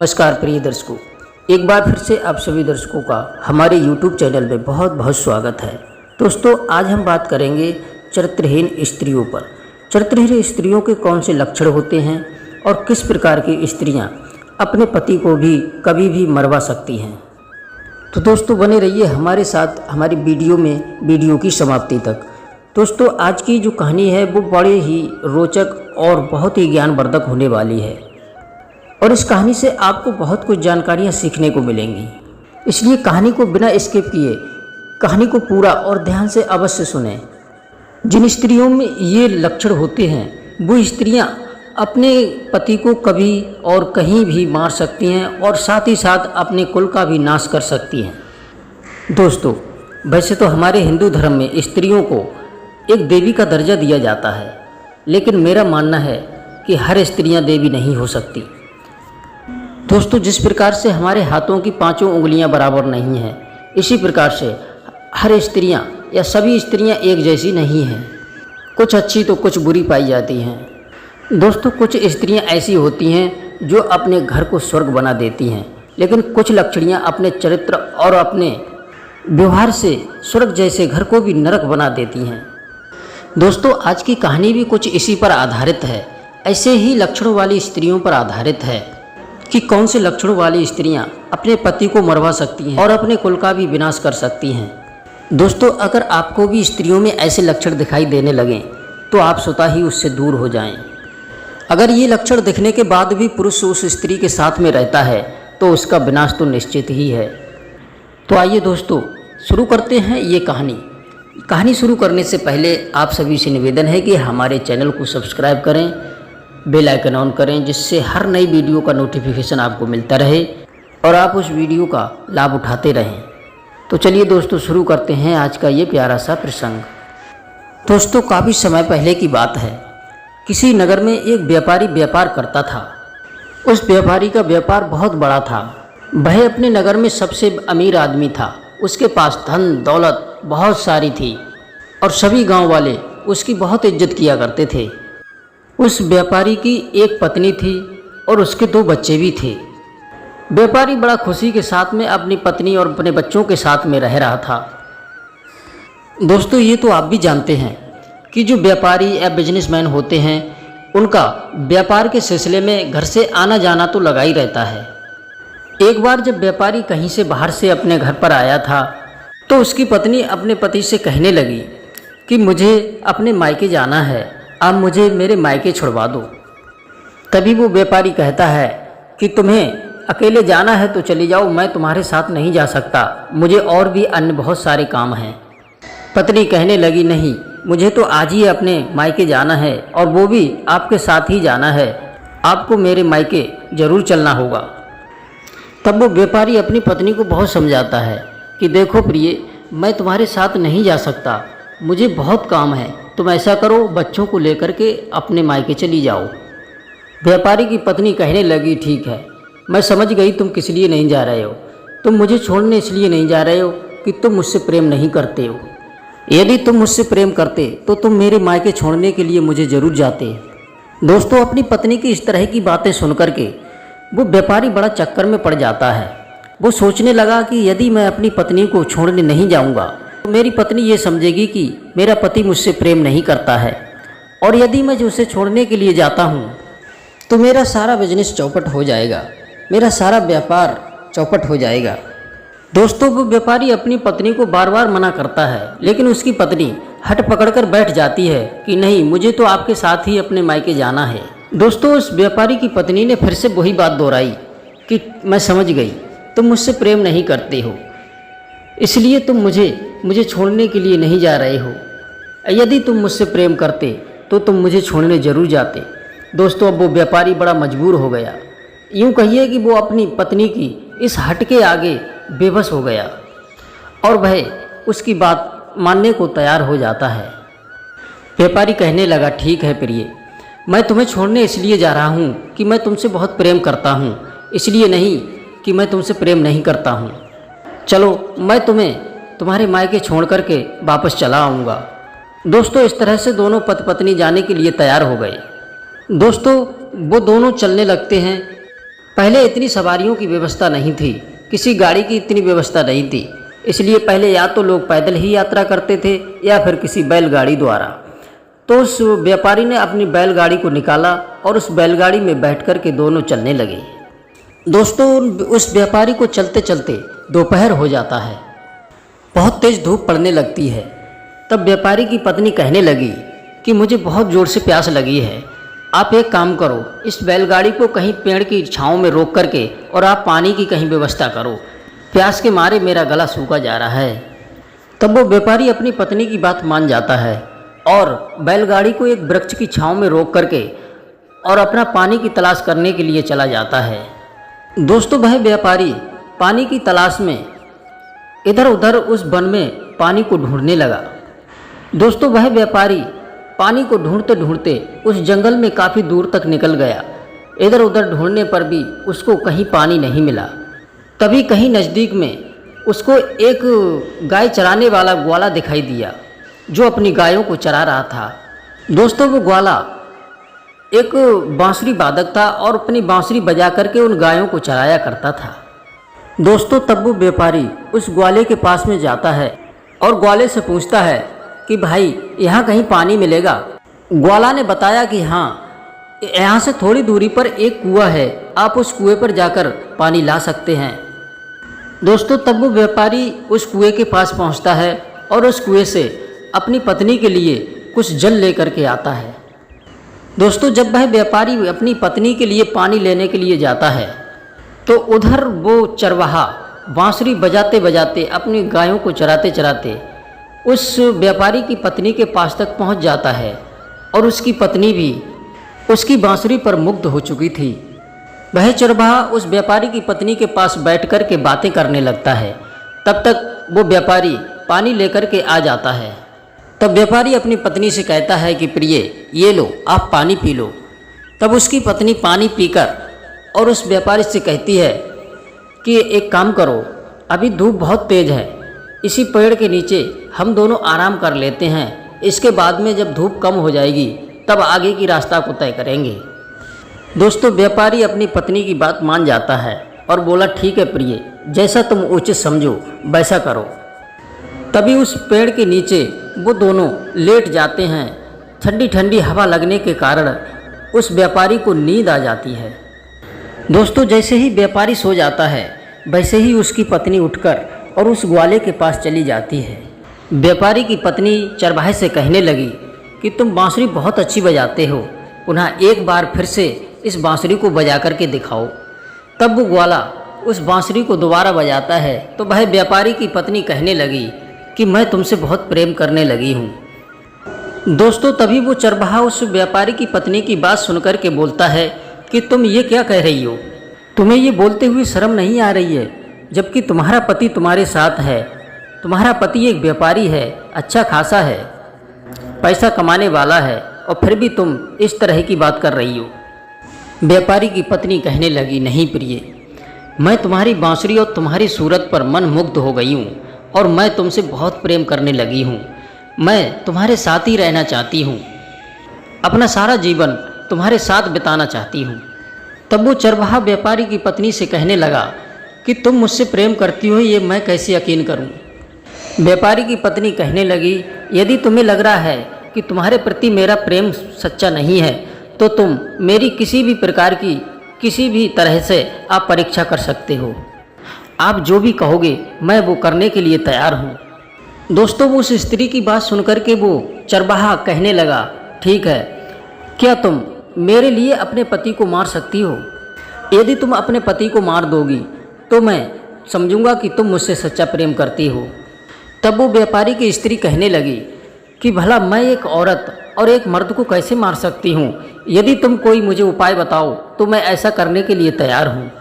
नमस्कार प्रिय दर्शकों, एक बार फिर से आप सभी दर्शकों का हमारे YouTube चैनल में बहुत बहुत स्वागत है। दोस्तों, आज हम बात करेंगे चरित्रहीन स्त्रियों पर। चरित्रहीन स्त्रियों के कौन से लक्षण होते हैं और किस प्रकार की स्त्रियां अपने पति को भी कभी भी मरवा सकती हैं। तो दोस्तों, बने रहिए हमारे साथ हमारी वीडियो की समाप्ति तक। दोस्तों, आज की जो कहानी है वो बड़े ही रोचक और बहुत ही ज्ञानवर्धक होने वाली है और इस कहानी से आपको बहुत कुछ जानकारियाँ सीखने को मिलेंगी। इसलिए कहानी को बिना स्किप किए कहानी को पूरा और ध्यान से अवश्य सुनें। जिन स्त्रियों में ये लक्षण होते हैं वो स्त्रियां अपने पति को कभी और कहीं भी मार सकती हैं और साथ ही साथ अपने कुल का भी नाश कर सकती हैं। दोस्तों, वैसे तो हमारे हिंदू धर्म में स्त्रियों को एक देवी का दर्जा दिया जाता है, लेकिन मेरा मानना है कि हर स्त्रियां देवी नहीं हो सकती। दोस्तों, जिस प्रकार से हमारे हाथों की पांचों उंगलियां बराबर नहीं हैं, इसी प्रकार से हर स्त्रियां या सभी स्त्रियां एक जैसी नहीं हैं। कुछ अच्छी तो कुछ बुरी पाई जाती हैं। दोस्तों, कुछ स्त्रियां ऐसी होती हैं जो अपने घर को स्वर्ग बना देती हैं, लेकिन कुछ लक्षणियां अपने चरित्र और अपने व्यवहार से स्वर्ग जैसे घर को भी नरक बना देती हैं। दोस्तों, आज की कहानी भी कुछ इसी पर आधारित है, ऐसे ही लक्षणों वाली स्त्रियों पर आधारित है कि कौन से लक्षणों वाली स्त्रियां अपने पति को मरवा सकती हैं और अपने कुल का भी विनाश कर सकती हैं। दोस्तों, अगर आपको भी स्त्रियों में ऐसे लक्षण दिखाई देने लगें तो आप स्वतः ही उससे दूर हो जाएं। अगर ये लक्षण दिखने के बाद भी पुरुष उस स्त्री के साथ में रहता है तो उसका विनाश तो निश्चित ही है। तो आइए दोस्तों, शुरू करते हैं ये कहानी शुरू करने से पहले आप सभी से निवेदन है कि हमारे चैनल को सब्सक्राइब करें, बेल आइकन ऑन करें, जिससे हर नई वीडियो का नोटिफिकेशन आपको मिलता रहे और आप उस वीडियो का लाभ उठाते रहें। तो चलिए दोस्तों, शुरू करते हैं आज का ये प्यारा सा प्रसंग। दोस्तों, काफ़ी समय पहले की बात है। किसी नगर में एक व्यापारी व्यापार करता था। उस व्यापारी का व्यापार बहुत बड़ा था। वह अपने नगर में सबसे अमीर आदमी था। उसके पास धन दौलत बहुत सारी थी और सभी गांव वाले उसकी बहुत इज्जत किया करते थे। उस व्यापारी की एक पत्नी थी और उसके 2 बच्चे भी थे। व्यापारी बड़ा खुशी के साथ में अपनी पत्नी और अपने बच्चों के साथ में रह रहा था। दोस्तों, ये तो आप भी जानते हैं कि जो व्यापारी या बिजनेसमैन होते हैं उनका व्यापार के सिलसिले में घर से आना जाना तो लगा ही रहता है। एक बार जब व्यापारी कहीं से बाहर से अपने घर पर आया था तो उसकी पत्नी अपने पति से कहने लगी कि मुझे अपने मायके जाना है, आप मुझे मेरे मायके छुड़वा दो। तभी वो व्यापारी कहता है कि तुम्हें अकेले जाना है तो चली जाओ, मैं तुम्हारे साथ नहीं जा सकता, मुझे और भी अन्य बहुत सारे काम हैं। पत्नी कहने लगी, नहीं, मुझे तो आज ही अपने मायके जाना है और वो भी आपके साथ ही जाना है, आपको मेरे मायके ज़रूर चलना होगा। तब वो व्यापारी अपनी पत्नी को बहुत समझाता है कि देखो प्रिय, मैं तुम्हारे साथ नहीं जा सकता, मुझे बहुत काम है, तुम ऐसा करो, बच्चों को लेकर के अपने मायके चली जाओ। व्यापारी की पत्नी कहने लगी, ठीक है, मैं समझ गई तुम किस लिए नहीं जा रहे हो। तुम मुझे छोड़ने इसलिए नहीं जा रहे हो कि तुम मुझसे प्रेम नहीं करते हो। यदि तुम मुझसे प्रेम करते तो तुम मेरे मायके छोड़ने के लिए मुझे ज़रूर जाते। दोस्तों, अपनी पत्नी की इस तरह की बातें सुनकर के वो व्यापारी बड़ा चक्कर में पड़ जाता है। वो सोचने लगा कि यदि मैं अपनी पत्नी को छोड़ने नहीं जाऊँगा तो मेरी पत्नी ये समझेगी कि मेरा पति मुझसे प्रेम नहीं करता है, और यदि मैं उसे छोड़ने के लिए जाता हूँ तो मेरा सारा बिजनेस चौपट हो जाएगा, मेरा सारा व्यापार चौपट हो जाएगा। दोस्तों, वो व्यापारी अपनी पत्नी को बार बार मना करता है, लेकिन उसकी पत्नी हट पकड़कर बैठ जाती है कि नहीं, मुझे तो आपके साथ ही अपने मायके जाना है। दोस्तों, उस व्यापारी की पत्नी ने फिर से वही बात दोहराई कि मैं समझ गई, तुम मुझसे प्रेम नहीं करते हो, इसलिए तुम मुझे छोड़ने के लिए नहीं जा रहे हो। यदि तुम मुझसे प्रेम करते तो तुम मुझे छोड़ने जरूर जाते। दोस्तों, अब वो व्यापारी बड़ा मजबूर हो गया। यूँ कहिए कि वो अपनी पत्नी की इस हट के आगे बेबस हो गया और वह उसकी बात मानने को तैयार हो जाता है। व्यापारी कहने लगा, ठीक है प्रिय, मैं तुम्हें छोड़ने इसलिए जा रहा हूँ कि मैं तुमसे बहुत प्रेम करता हूँ, इसलिए नहीं कि मैं तुमसे प्रेम नहीं करता हूँ। चलो, मैं तुम्हें तुम्हारे मायके छोड़ करके वापस चला आऊँगा। दोस्तों, इस तरह से दोनों पति पत्नी जाने के लिए तैयार हो गए। दोस्तों, वो दोनों चलने लगते हैं पहले इतनी सवारियों की व्यवस्था नहीं थी, किसी गाड़ी की इतनी व्यवस्था नहीं थी, इसलिए पहले या तो लोग पैदल ही यात्रा करते थे या फिर किसी बैलगाड़ी द्वारा। तो उस व्यापारी ने अपनी बैलगाड़ी को निकाला और उस बैलगाड़ी में बैठ कर के दोनों चलने लगे। दोस्तों, उस व्यापारी को चलते चलते दोपहर हो जाता है, बहुत तेज़ धूप पड़ने लगती है। तब व्यापारी की पत्नी कहने लगी कि मुझे बहुत ज़ोर से प्यास लगी है, आप एक काम करो, इस बैलगाड़ी को कहीं पेड़ की छाँव में रोक करके और आप पानी की कहीं व्यवस्था करो, प्यास के मारे मेरा गला सूखा जा रहा है। तब वो व्यापारी अपनी पत्नी की बात मान जाता है और बैलगाड़ी को एक वृक्ष की छाँव में रोक करके और अपना पानी की तलाश करने के लिए चला जाता है। दोस्तों, वह व्यापारी पानी की तलाश में इधर उधर उस वन में पानी को ढूंढने लगा। दोस्तों, वह व्यापारी पानी को ढूंढते ढूंढते उस जंगल में काफ़ी दूर तक निकल गया। इधर उधर ढूंढने पर भी उसको कहीं पानी नहीं मिला। तभी कहीं नज़दीक में उसको एक गाय चराने वाला ग्वाला दिखाई दिया जो अपनी गायों को चरा रहा था। दोस्तों, वो ग्वाला एक बांसुरी वादक था और अपनी बांसुरी बजा करके उन गायों को चराया करता था। दोस्तों, तब वो व्यापारी उस ग्वाले के पास में जाता है और ग्वाले से पूछता है कि भाई, यहाँ कहीं पानी मिलेगा? ग्वाला ने बताया कि हाँ, यहाँ से थोड़ी दूरी पर एक कुआं है, आप उस कुएं पर जाकर पानी ला सकते हैं। दोस्तों, तब वो व्यापारी उस कुएं के पास पहुँचता है और उस कुएं से अपनी पत्नी के लिए कुछ जल लेकर के आता है। दोस्तों, जब वह व्यापारी अपनी पत्नी के लिए पानी लेने के लिए जाता है तो उधर वो चरवाहा बांसुरी बजाते बजाते अपनी गायों को चराते चराते उस व्यापारी की पत्नी के पास तक पहुंच जाता है और उसकी पत्नी भी उसकी बांसुरी पर मुग्ध हो चुकी थी। वह चरवाहा उस व्यापारी की पत्नी के पास बैठ कर के बातें करने लगता है। तब तक वो व्यापारी पानी लेकर के आ जाता है। तब व्यापारी अपनी पत्नी से कहता है कि प्रिय, ये लो, आप पानी पी लो। तब उसकी पत्नी पानी पीकर और उस व्यापारी से कहती है कि एक काम करो, अभी धूप बहुत तेज़ है, इसी पेड़ के नीचे हम दोनों आराम कर लेते हैं, इसके बाद में जब धूप कम हो जाएगी तब आगे की रास्ता को तय करेंगे। दोस्तों, व्यापारी अपनी पत्नी की बात मान जाता है और बोला ठीक है प्रिय, जैसा तुम उचित समझो वैसा करो। तभी उस पेड़ के नीचे वो दोनों लेट जाते हैं। ठंडी ठंडी हवा लगने के कारण उस व्यापारी को नींद आ जाती है। दोस्तों, जैसे ही व्यापारी सो जाता है वैसे ही उसकी पत्नी उठकर और उस ग्वाले के पास चली जाती है। व्यापारी की पत्नी चरवाहे से कहने लगी कि तुम बांसुरी बहुत अच्छी बजाते हो, पुनः एक बार फिर से इस बांसुरी को बजा करके दिखाओ। तब वो ग्वाला उस बांसुरी को दोबारा बजाता है तो वह व्यापारी की पत्नी कहने लगी कि मैं तुमसे बहुत प्रेम करने लगी हूँ। दोस्तों, तभी वो चरवाहा उस व्यापारी की पत्नी की बात सुनकर के बोलता है कि तुम ये क्या कह रही हो? तुम्हें ये बोलते हुए शर्म नहीं आ रही है, जबकि तुम्हारा पति तुम्हारे साथ है। तुम्हारा पति एक व्यापारी है, अच्छा खासा है, पैसा कमाने वाला है, और फिर भी तुम इस तरह की बात कर रही हो। व्यापारी की पत्नी कहने लगी, नहीं प्रिय, मैं तुम्हारी बांसुरी और तुम्हारी सूरत पर मन मुग्ध हो गई हूँ और मैं तुमसे बहुत प्रेम करने लगी हूँ। मैं तुम्हारे साथ ही रहना चाहती हूँ, अपना सारा जीवन तुम्हारे साथ बिताना चाहती हूँ। तब वो चरवाहा व्यापारी की पत्नी से कहने लगा कि तुम मुझसे प्रेम करती हो, ये मैं कैसे यकीन करूँ। व्यापारी की पत्नी कहने लगी, यदि तुम्हें लग रहा है कि तुम्हारे प्रति मेरा प्रेम सच्चा नहीं है तो तुम मेरी किसी भी प्रकार की किसी भी तरह से आप परीक्षा कर सकते हो। आप जो भी कहोगे मैं वो करने के लिए तैयार हूँ। दोस्तों, वो उस स्त्री की बात सुनकर के वो चरवाहा कहने लगा, ठीक है, क्या तुम मेरे लिए अपने पति को मार सकती हो? यदि तुम अपने पति को मार दोगी तो मैं समझूंगा कि तुम मुझसे सच्चा प्रेम करती हो। तब वो व्यापारी की स्त्री कहने लगी कि भला मैं एक औरत और एक मर्द को कैसे मार सकती हूँ? यदि तुम कोई मुझे उपाय बताओ तो मैं ऐसा करने के लिए तैयार हूँ।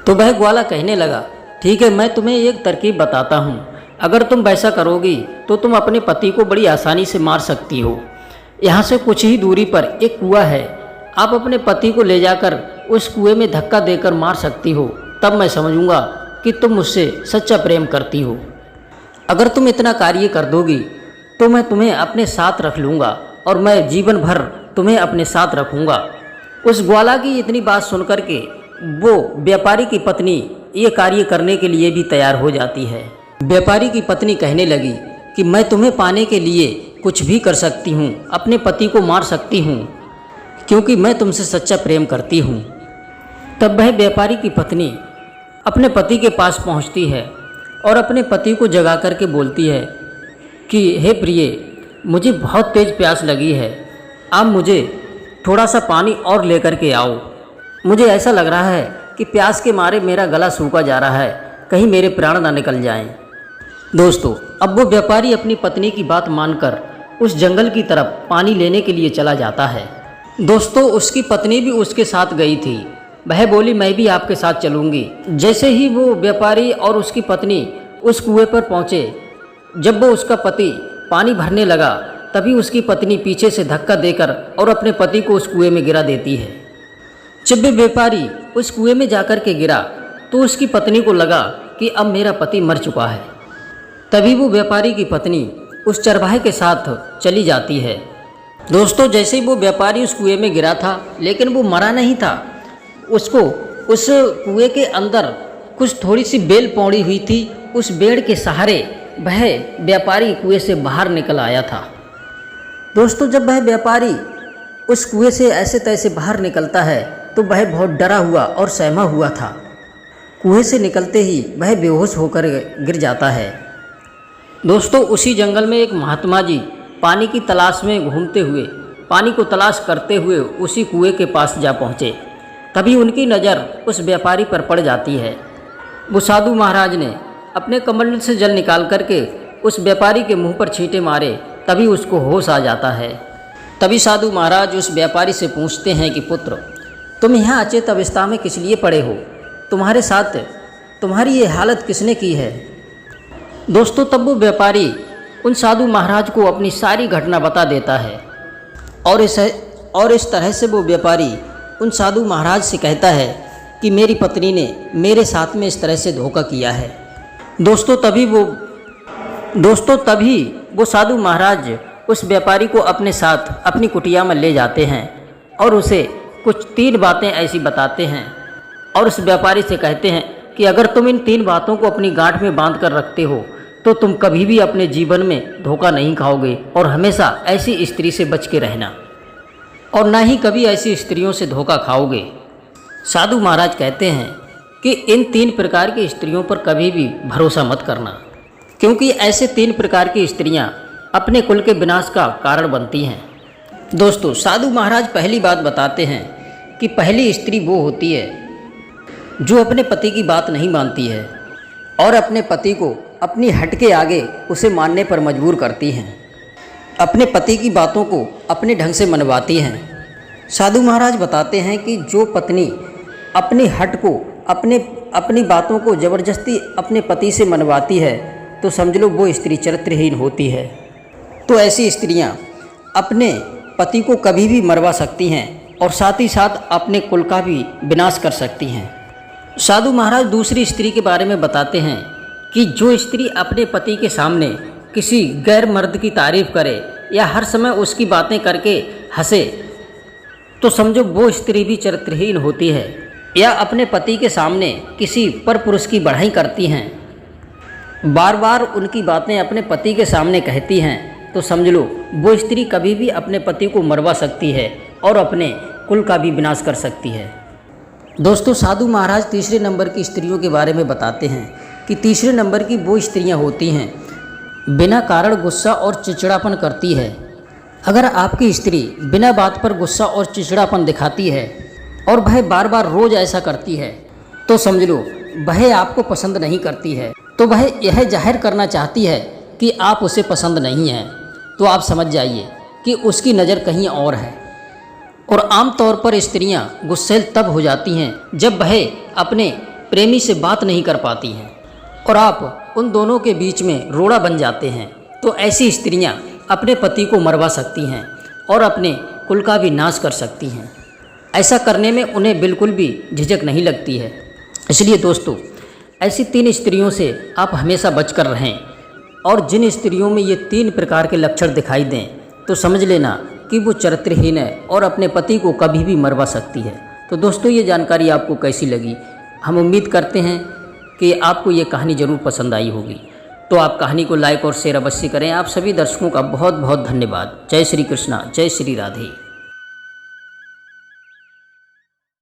तो वह ग्वाला कहने लगा, ठीक है, मैं तुम्हें एक तरकीब बताता हूँ, अगर तुम वैसा करोगी तो तुम अपने पति को बड़ी आसानी से मार सकती हो। यहाँ से कुछ ही दूरी पर एक कुआं है, आप अपने पति को ले जाकर उस कुएं में धक्का देकर मार सकती हो, तब मैं समझूंगा कि तुम मुझसे सच्चा प्रेम करती हो। अगर तुम इतना कार्य कर दोगी तो मैं तुम्हें अपने साथ रख लूँगा और मैं जीवन भर तुम्हें अपने साथ रखूँगा। उस ग्वाला की इतनी बात सुनकर के वो व्यापारी की पत्नी ये कार्य करने के लिए भी तैयार हो जाती है। व्यापारी की पत्नी कहने लगी कि मैं तुम्हें पाने के लिए कुछ भी कर सकती हूँ, अपने पति को मार सकती हूँ, क्योंकि मैं तुमसे सच्चा प्रेम करती हूँ। तब वह व्यापारी की पत्नी अपने पति के पास पहुँचती है और अपने पति को जगा करके बोलती है कि हे प्रिय, मुझे बहुत तेज़ प्यास लगी है, आप मुझे थोड़ा सा पानी और लेकर के आओ। मुझे ऐसा लग रहा है कि प्यास के मारे मेरा गला सूखा जा रहा है, कहीं मेरे प्राण ना निकल जाएं। दोस्तों, अब वो व्यापारी अपनी पत्नी की बात मानकर उस जंगल की तरफ पानी लेने के लिए चला जाता है। दोस्तों, उसकी पत्नी भी उसके साथ गई थी। वह बोली मैं भी आपके साथ चलूँगी। जैसे ही वो व्यापारी और उसकी पत्नी उस कुएं पर पहुँचे, जब वो उसका पति पानी भरने लगा, तभी उसकी पत्नी पीछे से धक्का देकर और अपने पति को उस कुएं में गिरा देती है। जब वो व्यापारी उस कुएं में जाकर के गिरा तो उसकी पत्नी को लगा कि अब मेरा पति मर चुका है। तभी वो व्यापारी की पत्नी उस चरवाहे के साथ चली जाती है। दोस्तों, जैसे ही वो व्यापारी उस कुएं में गिरा था, लेकिन वो मरा नहीं था। उसको उस कुएं के अंदर कुछ थोड़ी सी बेल पौड़ी हुई थी। उस बेड़ के सहारे वह व्यापारी कुएं से बाहर निकल आया था। दोस्तों, जब वह व्यापारी उस कुएं से ऐसे तैसे बाहर निकलता है तो वह बहुत डरा हुआ और सहमा हुआ था। कुएं से निकलते ही वह बेहोश होकर गिर जाता है। दोस्तों, उसी जंगल में एक महात्मा जी पानी की तलाश में घूमते हुए, पानी को तलाश करते हुए उसी कुएं के पास जा पहुँचे। तभी उनकी नज़र उस व्यापारी पर पड़ जाती है। वो साधु महाराज ने अपने कमंडल से जल निकाल करके उस व्यापारी के मुंह पर छींटे मारे, तभी उसको होश आ जाता है। तभी साधु महाराज उस व्यापारी से पूछते हैं कि पुत्र, तुम यहाँ अचेत अवस्था में किस लिए पड़े हो? तुम्हारे साथ तुम्हारी ये हालत किसने की है? दोस्तों, तब वो व्यापारी उन साधु महाराज को अपनी सारी घटना बता देता है और इस तरह से वो व्यापारी उन साधु महाराज से कहता है कि मेरी पत्नी ने मेरे साथ में इस तरह से धोखा किया है। दोस्तों, तभी वो साधु महाराज उस व्यापारी को अपने साथ अपनी कुटिया में ले जाते हैं और उसे कुछ 3 बातें ऐसी बताते हैं और उस व्यापारी से कहते हैं कि अगर तुम इन 3 बातों को अपनी गांठ में बांध कर रखते हो तो तुम कभी भी अपने जीवन में धोखा नहीं खाओगे और हमेशा ऐसी स्त्री से बच के रहना और ना ही कभी ऐसी स्त्रियों से धोखा खाओगे। साधु महाराज कहते हैं कि इन 3 प्रकार की स्त्रियों पर कभी भी भरोसा मत करना, क्योंकि ऐसे 3 प्रकार की स्त्रियां अपने कुल के विनाश का कारण बनती हैं। दोस्तों, साधु महाराज पहली बात बताते हैं कि पहली स्त्री वो होती है जो अपने पति की बात नहीं मानती है और अपने पति को अपनी हट के आगे उसे मानने पर मजबूर करती हैं, अपने पति की बातों को अपने ढंग से मनवाती हैं। साधु महाराज बताते हैं कि जो पत्नी अपनी हट को अपनी बातों को ज़बरदस्ती अपने पति से मनवाती है तो समझ लो वो स्त्री चरित्रहीन होती है। तो ऐसी स्त्रियां अपने पति को कभी भी मरवा सकती हैं और साथ ही साथ अपने कुल का भी विनाश कर सकती हैं। साधु महाराज दूसरी स्त्री के बारे में बताते हैं कि जो स्त्री अपने पति के सामने किसी गैर मर्द की तारीफ़ करे या हर समय उसकी बातें करके हंसे तो समझो वो स्त्री भी चरित्रहीन होती है, या अपने पति के सामने किसी पर पुरुष की बढ़ाई करती हैं, बार बार उनकी बातें अपने पति के सामने कहती हैं, तो समझ लो वो स्त्री कभी भी अपने पति को मरवा सकती है और अपने कुल का भी विनाश कर सकती है। दोस्तों, साधु महाराज तीसरे नंबर की स्त्रियों के बारे में बताते हैं कि तीसरे नंबर की वो स्त्रियां होती हैं बिना कारण गुस्सा और चिड़चिड़ापन करती है। अगर आपकी स्त्री बिना बात पर गुस्सा और चिड़चिड़ापन दिखाती है और वह बार बार रोज़ ऐसा करती है तो समझ लो वह आपको पसंद नहीं करती है, तो वह यह जाहिर करना चाहती है कि आप उसे पसंद नहीं हैं। तो आप समझ जाइए कि उसकी नज़र कहीं और है। और आमतौर पर स्त्रियां गुस्सैल तब हो जाती हैं जब वह अपने प्रेमी से बात नहीं कर पाती हैं और आप उन दोनों के बीच में रोड़ा बन जाते हैं। तो ऐसी स्त्रियां अपने पति को मरवा सकती हैं और अपने कुल का भी नाश कर सकती हैं। ऐसा करने में उन्हें बिल्कुल भी झिझक नहीं लगती है। इसलिए दोस्तों, ऐसी 3 स्त्रियों से आप हमेशा बचकर रहें और जिन स्त्रियों में ये 3 प्रकार के लक्षण दिखाई दें तो समझ लेना कि वो चरित्रहीन है और अपने पति को कभी भी मरवा सकती है। तो दोस्तों ये जानकारी आपको कैसी लगी? हम उम्मीद करते हैं कि आपको ये कहानी ज़रूर पसंद आई होगी। तो आप कहानी को लाइक और शेयर अवश्य करें। आप सभी दर्शकों का बहुत बहुत धन्यवाद। जय श्री कृष्णा, जय श्री राधे।